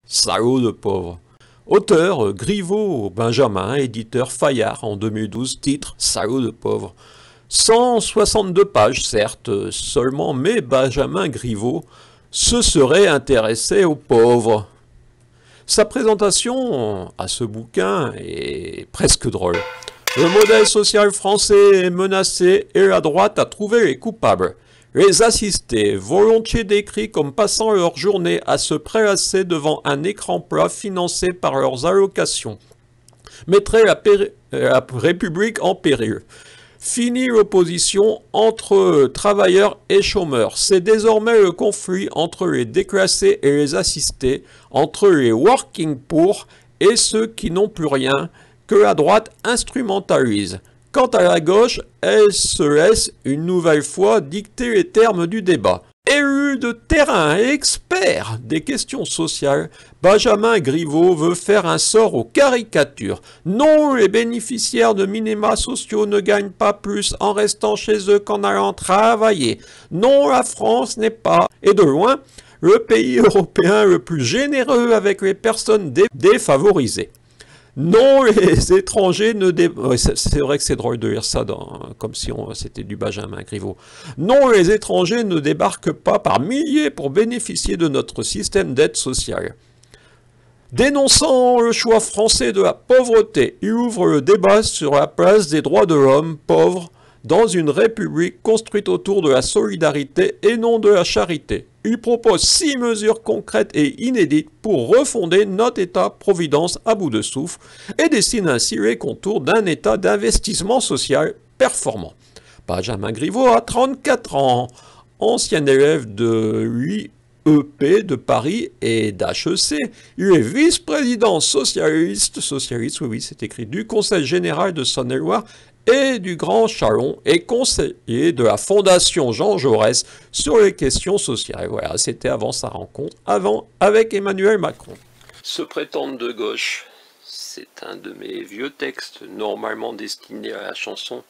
Salaud de pauvre. Auteur, Griveaux Benjamin, éditeur Fayard en 2012, titre Salaud de pauvre. 162 pages, certes, seulement, mais Benjamin Griveaux se serait intéressé aux pauvres. Sa présentation à ce bouquin est presque drôle. Le modèle social français est menacé et la droite a trouvé les coupables. Les assistés, volontiers décrits comme passant leur journée à se prélasser devant un écran plat financé par leurs allocations, mettraient la République en péril. Fini l'opposition entre travailleurs et chômeurs. C'est désormais le conflit entre les déclassés et les assistés, entre les working poor et ceux qui n'ont plus rien, que la droite instrumentalise. Quant à la gauche, elle se laisse une nouvelle fois dicter les termes du débat. Élu de terrain et expert des questions sociales, Benjamin Griveaux veut faire un sort aux caricatures. Non, les bénéficiaires de minima sociaux ne gagnent pas plus en restant chez eux qu'en allant travailler. Non, la France n'est pas, et de loin, le pays européen le plus généreux avec les personnes défavorisées. Non, les étrangers ne c'est vrai que c'est drôle de lire ça comme si c'était du Benjamin Griveaux. Non, les étrangers ne débarquent pas par milliers pour bénéficier de notre système d'aide sociale. Dénonçant le choix français de la pauvreté, il ouvre le débat sur la place des droits de l'homme pauvre dans une république construite autour de la solidarité et non de la charité. Il propose 6 mesures concrètes et inédites pour refonder notre État-providence à bout de souffle et dessine ainsi les contours d'un État d'investissement social performant. Benjamin Griveaux a 34 ans, ancien élève de l'IEP de Paris et d'HEC. Il est vice-président socialiste, oui, c'est écrit, du Conseil général de Saône-et-Loire et du Grand Chalon et conseiller de la Fondation Jean Jaurès sur les questions sociales. Voilà, c'était avant sa rencontre, avec Emmanuel Macron. Se prétendre de gauche, c'est un de mes vieux textes, normalement destinés à la chanson,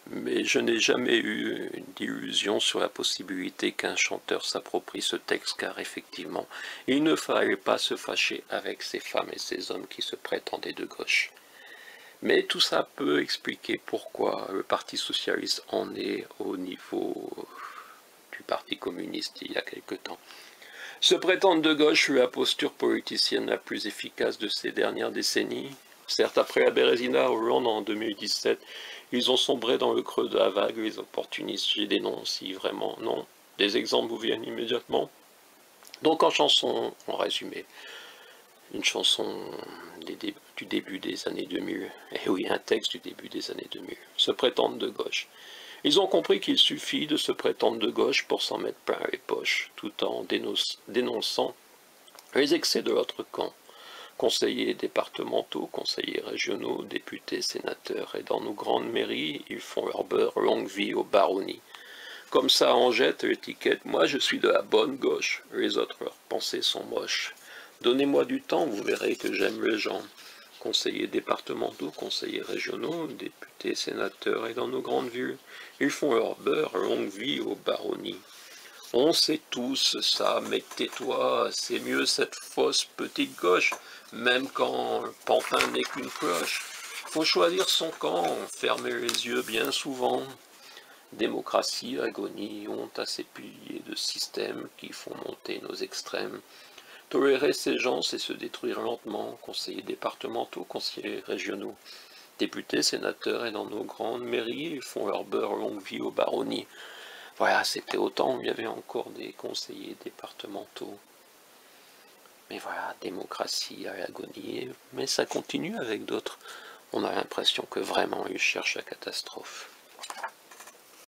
mais je n'ai jamais eu d'illusion sur la possibilité qu'un chanteur s'approprie ce texte, car effectivement, il ne fallait pas se fâcher avec ces femmes et ces hommes qui se prétendaient de gauche. Mais tout ça peut expliquer pourquoi le Parti socialiste en est au niveau du Parti communiste il y a quelque temps. Se prétendre de gauche fut la posture politicienne la plus efficace de ces dernières décennies. Certes, après la Bérésina Hollande en 2017, ils ont sombré dans le creux de la vague, les opportunistes, j'ai des noms aussi, vraiment, non. Des exemples vous viennent immédiatement. Donc en chanson, en résumé, une chanson du début des années 2000, et oui, un texte du début des années 2000, se prétendre de gauche. Ils ont compris qu'il suffit de se prétendre de gauche pour s'en mettre plein les poches, tout en dénonçant les excès de l'autre camp. Conseillers départementaux, conseillers régionaux, députés, sénateurs, et dans nos grandes mairies, ils font leur beurre, longue vie aux baronnies. Comme ça, on jette l'étiquette « Moi, je suis de la bonne gauche », les autres, leurs pensées sont moches. Donnez-moi du temps, vous verrez que j'aime les gens. Conseillers départementaux, conseillers régionaux, députés, sénateurs, et dans nos grandes villes, ils font leur beurre, longue vie aux baronnies. On sait tous ça, mais tais-toi, c'est mieux cette fausse petite gauche, même quand le pantin n'est qu'une cloche. Faut choisir son camp, fermer les yeux bien souvent. Démocratie, agonie, honte à ces piliers de système qui font monter nos extrêmes. Tolérer ces gens, c'est se détruire lentement, conseillers départementaux, conseillers régionaux, députés, sénateurs, et dans nos grandes mairies, ils font leur beurre longue vie aux baronnies. Voilà, c'était au temps où il y avait encore des conseillers départementaux. Mais voilà, démocratie à l'agonie, mais ça continue avec d'autres. On a l'impression que vraiment ils cherchent la catastrophe.